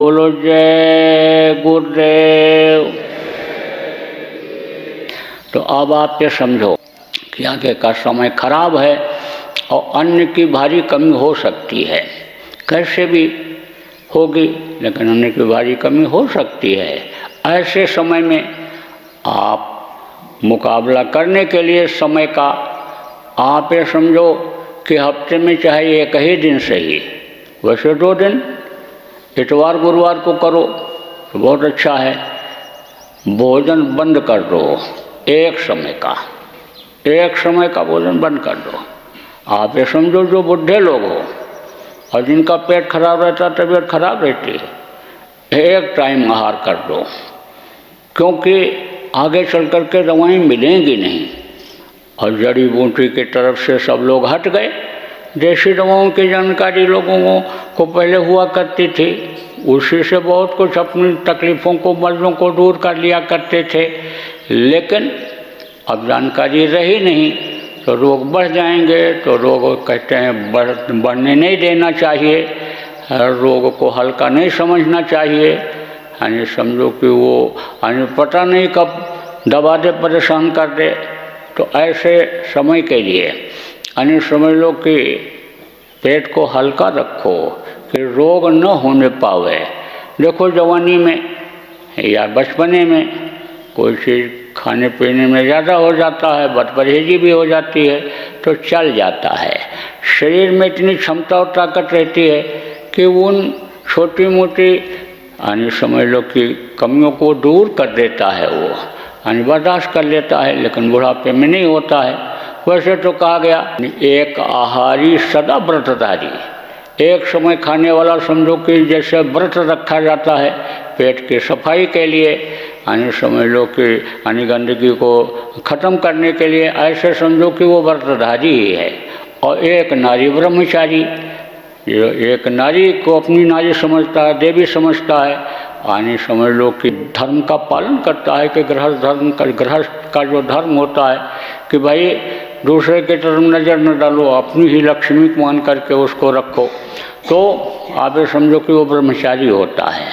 बोलो जय गुरुदेव। तो अब आप ये समझो कि आगे का समय खराब है और अन्न की भारी कमी हो सकती है। कैसे भी होगी, लेकिन अन्न की भारी कमी हो सकती है। ऐसे समय में आप मुकाबला करने के लिए समय का आप ये समझो कि हफ्ते में चाहे एक ही दिन सही, वैसे 2 दिन इतवार गुरुवार को करो तो बहुत अच्छा है। भोजन बंद कर दो, एक समय का भोजन बंद कर दो। आप ये समझो जो बुढ़े लोग हो और जिनका पेट खराब रहता, तबीयत खराब रहती है, एक टाइम आहार कर दो, क्योंकि आगे चल कर के दवाएँ मिलेंगी नहीं। और जड़ी बूटी की तरफ से सब लोग हट गए। देसी दवाओं की जानकारी लोगों को पहले हुआ करती थी, उसी से बहुत कुछ अपनी तकलीफ़ों को मर्ज़ों को दूर कर लिया करते थे। लेकिन अब जानकारी रही नहीं तो रोग बढ़ जाएंगे। तो रोग कहते हैं बढ़ने नहीं देना चाहिए, रोग को हल्का नहीं समझना चाहिए। यानी समझो कि वो यानी पता नहीं कब दबा दे, परेशान कर दे। तो ऐसे समय के लिए यानी समझ लो कि पेट को हल्का रखो कि रोग न होने पावे। देखो जवानी में या बचपने में कोई चीज़ खाने पीने में ज़्यादा हो जाता है, बदपरहेजी भी हो जाती है, तो चल जाता है। शरीर में इतनी क्षमता और ताकत रहती है कि उन छोटी मोटी यानी समझ लो कि कमियों को दूर कर देता है। वो यानी बर्दाश्त कर लेता है, लेकिन बुढ़ापे में नहीं होता है। वैसे तो कहा गया एक आहारी सदा व्रतधारी। एक समय खाने वाला समझो कि जैसे व्रत रखा जाता है पेट की सफाई के लिए, यानी समझ लो कि यानी गंदगी को ख़त्म करने के लिए, ऐसे समझो कि वो व्रतधारी ही है। और एक नारी ब्रह्मचारी, जो एक नारी को अपनी नारी समझता है, देवी समझता है, यानी समझ लो कि धर्म का पालन करता है कि गृहस्थ का जो धर्म होता है कि भाई दूसरे की तरफ नज़र न डालो, अपनी ही लक्ष्मी मान करके उसको रखो। तो आप ये समझो कि वो ब्रह्मचारी होता है।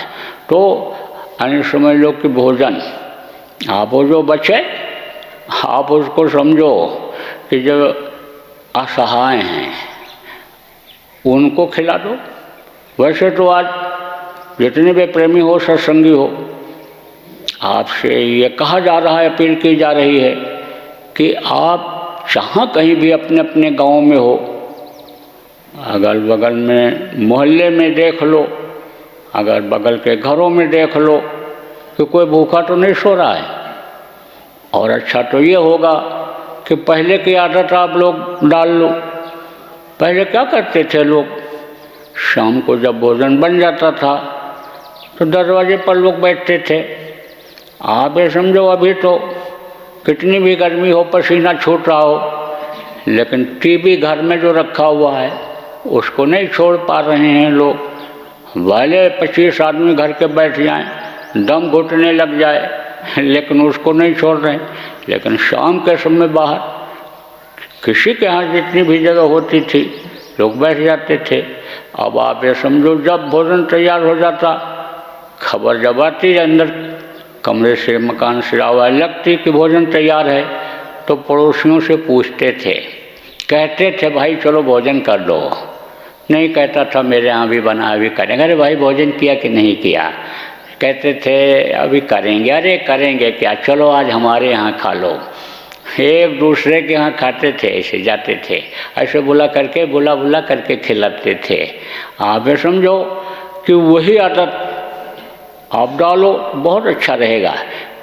तो यानी समझ लो कि भोजन आप वो जो बचे आप उसको समझो कि जो असहाय हैं उनको खिला दो। वैसे तो आज जितने भी प्रेमी हो, सत्संगी हो, आपसे ये कहा जा रहा है, अपील की जा रही है कि आप जहाँ कहीं भी अपने अपने गांव में हो, अगल बगल में मोहल्ले में देख लो, अगर बगल के घरों में देख लो कि कोई भूखा तो नहीं सो रहा है। और अच्छा तो ये होगा कि पहले की आदत आप लोग डाल लो। पहले क्या करते थे लोग, शाम को जब भोजन बन जाता था तो दरवाजे पर लोग बैठते थे। आप ये समझो अभी तो कितनी भी गर्मी हो, पसीना छूट रहा हो, लेकिन टीवी घर में जो रखा हुआ है उसको नहीं छोड़ पा रहे हैं लोग। वाले 25 आदमी घर के बैठ जाएं, दम घुटने लग जाए, लेकिन उसको नहीं छोड़ रहे। लेकिन शाम के समय बाहर किसी के यहाँ जितनी भी जगह होती थी लोग बैठ जाते थे। अब आप ये समझो जब भोजन तैयार हो जाता, खबर जब आती अंदर कमरे से, मकान से आवाज़ लगती कि भोजन तैयार है, तो पड़ोसियों से पूछते थे, कहते थे भाई चलो भोजन कर लो। नहीं कहता था मेरे यहाँ भी बना, अभी करेंगे। अरे भाई भोजन किया कि नहीं किया? कहते थे अभी करेंगे। अरे करेंगे क्या, चलो आज हमारे यहाँ खा लो। एक दूसरे के यहाँ खाते थे, ऐसे जाते थे, ऐसे बुला करके खिलाते थे। आप ये समझो कि वही आदत आप डालो, बहुत अच्छा रहेगा।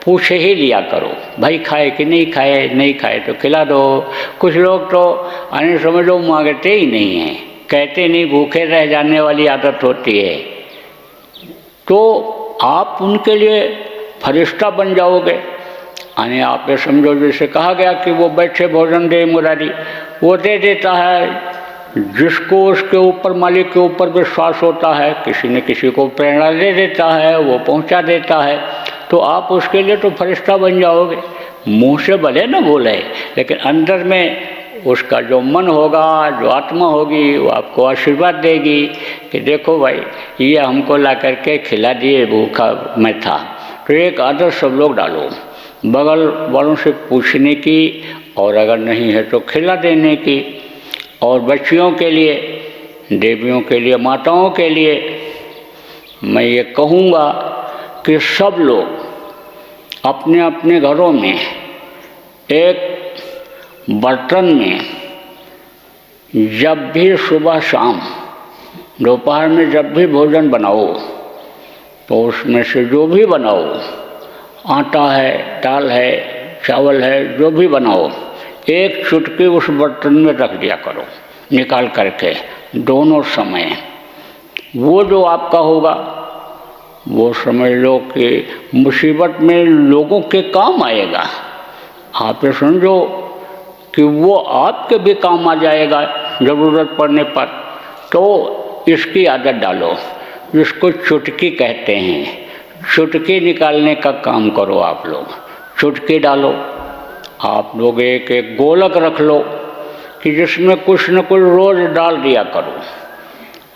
पूछे ही लिया करो, भाई खाए कि नहीं खाए, नहीं खाए तो खिला दो। कुछ लोग तो यानी समझो मांगते ही नहीं हैं, कहते नहीं, भूखे रह जाने वाली आदत होती है। तो आप उनके लिए फरिश्ता बन जाओगे। यानी आप ये समझो जैसे कहा गया कि वो बैठे भोजन दे मुरारी, वो दे देता है जिसको उसके ऊपर, मालिक के ऊपर विश्वास होता है। किसी न किसी को प्रेरणा दे देता है, वो पहुंचा देता है। तो आप उसके लिए तो फरिश्ता बन जाओगे। मुंह से भले न बोले, लेकिन अंदर में उसका जो मन होगा, जो आत्मा होगी, वो आपको आशीर्वाद देगी कि देखो भाई ये हमको ला करके खिला दिए, भूखा मैं था। तो एक आदत सब लोग डालो, बगल वालों से पूछने की, और अगर नहीं है तो खिला देने की। और बच्चियों के लिए, देवियों के लिए, माताओं के लिए मैं ये कहूँगा कि सब लोग अपने अपने घरों में एक बर्तन में जब भी सुबह शाम दोपहर में जब भी भोजन बनाओ तो उसमें से जो भी बनाओ, आटा है, दाल है, चावल है, जो भी बनाओ, एक चुटकी उस बर्तन में रख दिया करो निकाल करके दोनों समय। वो जो आपका होगा वो समझ लो कि मुसीबत में लोगों के काम आएगा। आप ये समझो कि वो आपके भी काम आ जाएगा ज़रूरत पड़ने पर। तो इसकी आदत डालो, जिसको चुटकी कहते हैं। चुटकी निकालने का काम करो आप लोग, चुटकी डालो। आप लोग एक एक गोलक रख लो कि जिसमें कुछ न कुछ रोज़ डाल दिया करो।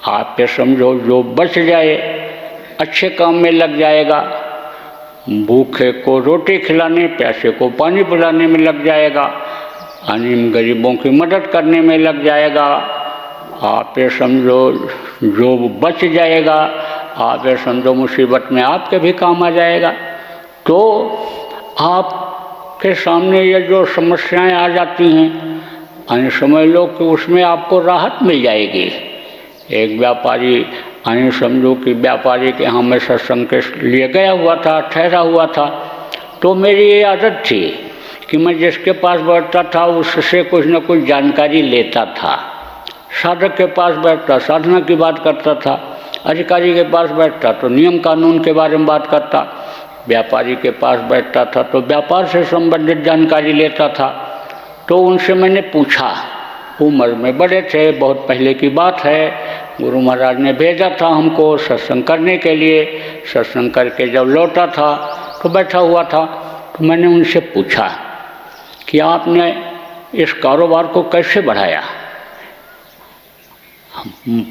आप ये समझो जो बच जाए अच्छे काम में लग जाएगा, भूखे को रोटी खिलाने, प्यासे को पानी पिलाने में लग जाएगा, अनिम गरीबों की मदद करने में लग जाएगा। आप ये समझो जो बच जाएगा, आप ये समझो मुसीबत में आपके भी काम आ जाएगा। तो आपके सामने ये जो समस्याएं आ जाती हैं, अने समझ लो कि उसमें आपको राहत मिल जाएगी। एक व्यापारी, अने समझो कि व्यापारी के यहाँ मैं सत्संग के लिए गया हुआ था, ठहरा हुआ था। तो मेरी ये आदत थी कि मैं जिसके पास बैठता था उससे कुछ न कुछ जानकारी लेता था। साधक के पास बैठता साधना की बात करता था, अधिकारी के पास बैठता तो नियम कानून के बारे में बात करता, व्यापारी के पास बैठता था तो व्यापार से संबंधित जानकारी लेता था। तो उनसे मैंने पूछा, उम्र में बड़े थे, बहुत पहले की बात है, गुरु महाराज ने भेजा था हमको सत्संग करने के लिए। सत्संग करके जब लौटा था तो बैठा हुआ था, तो मैंने उनसे पूछा कि आपने इस कारोबार को कैसे बढ़ाया।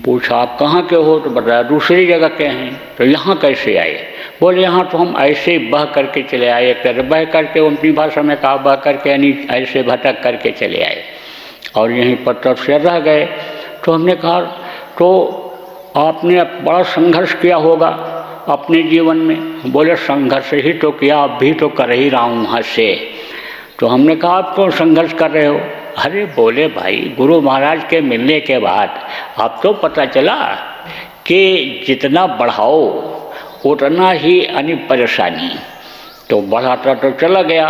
पूछा आप कहाँ के हो, तो बताया दूसरी जगह के हैं। तो यहाँ कैसे आए? बोले यहाँ तो हम ऐसे ही बह करके चले आए, बह करके अपनी भाषा में कहा, बह करके यानी ऐसे भटक करके चले आए और यहीं पर तब से रह गए। तो हमने कहा तो आपने बड़ा संघर्ष किया होगा अपने जीवन में। बोले संघर्ष ही तो किया, अब भी तो कर ही रहा हूँ वहाँ से। तो हमने कहा आप क्यों संघर्ष कर रहे हो? अरे बोले भाई गुरु महाराज के मिलने के बाद अब तो पता चला कि जितना बढ़ाओ उतना ही यानी परेशानी। तो बढ़ाता तो चला गया,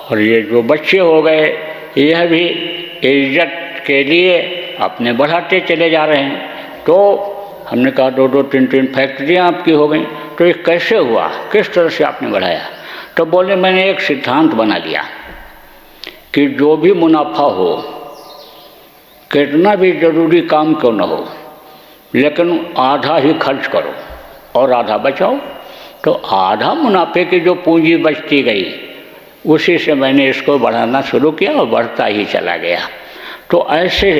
और ये जो बच्चे हो गए यह भी इज्जत के लिए अपने बढ़ाते चले जा रहे हैं। तो हमने कहा 2-2, 3-3 फैक्ट्रियाँ आपकी हो गई, तो ये कैसे हुआ, किस तरह से आपने बढ़ाया? तो बोले मैंने एक सिद्धांत बना लिया कि जो भी मुनाफा हो, कितना भी जरूरी काम क्यों न हो, लेकिन आधा ही खर्च करो और आधा बचाओ। तो आधा मुनाफे की जो पूंजी बचती गई उसी से मैंने इसको बढ़ाना शुरू किया और बढ़ता ही चला गया। तो ऐसे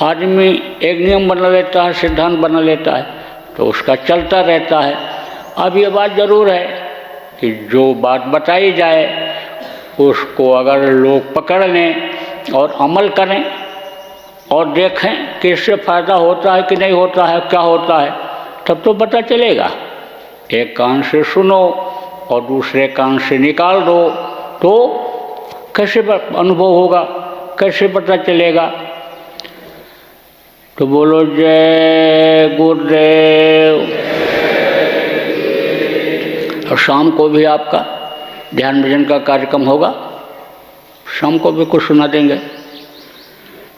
आदमी एक नियम बना लेता है, सिद्धांत बना लेता है, तो उसका चलता रहता है। अब ये बात ज़रूर है कि जो बात बताई जाए उसको अगर लोग पकड़ लें और अमल करें और देखें कि इससे फ़ायदा होता है कि नहीं होता है, क्या होता है, तब तो पता चलेगा। एक कान से सुनो और दूसरे कान से निकाल दो तो कैसे अनुभव होगा, कैसे पता चलेगा? तो बोलो जय गुरुदेव। और शाम को भी आपका ध्यान भजन का कार्यक्रम होगा, शाम को भी कुछ सुना देंगे।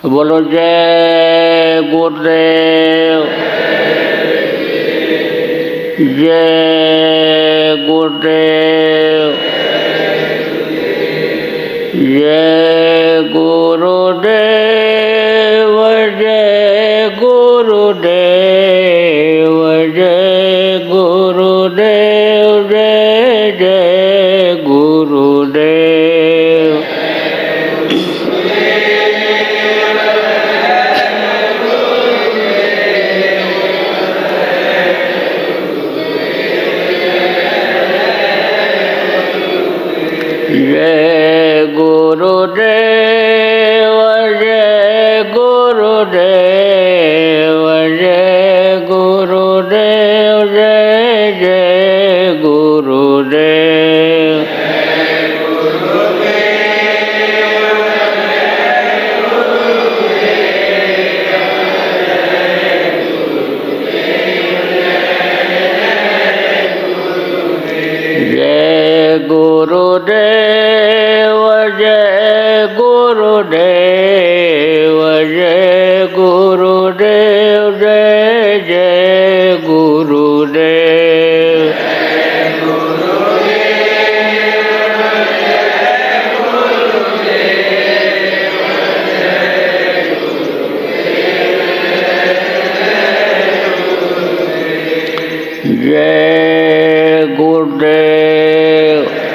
बोलो जय गुरुदेव, जय गुरुदेव, जय गुरुदेव, जय गुरुदेव, जय गुरुदेव, जय जय गुरुदेव। जय जय गुरुदेव। जय गुरुदेव जय गुरुदेव जय गुरुदेव जय जय गुरुदेव। जय गुरुदेव।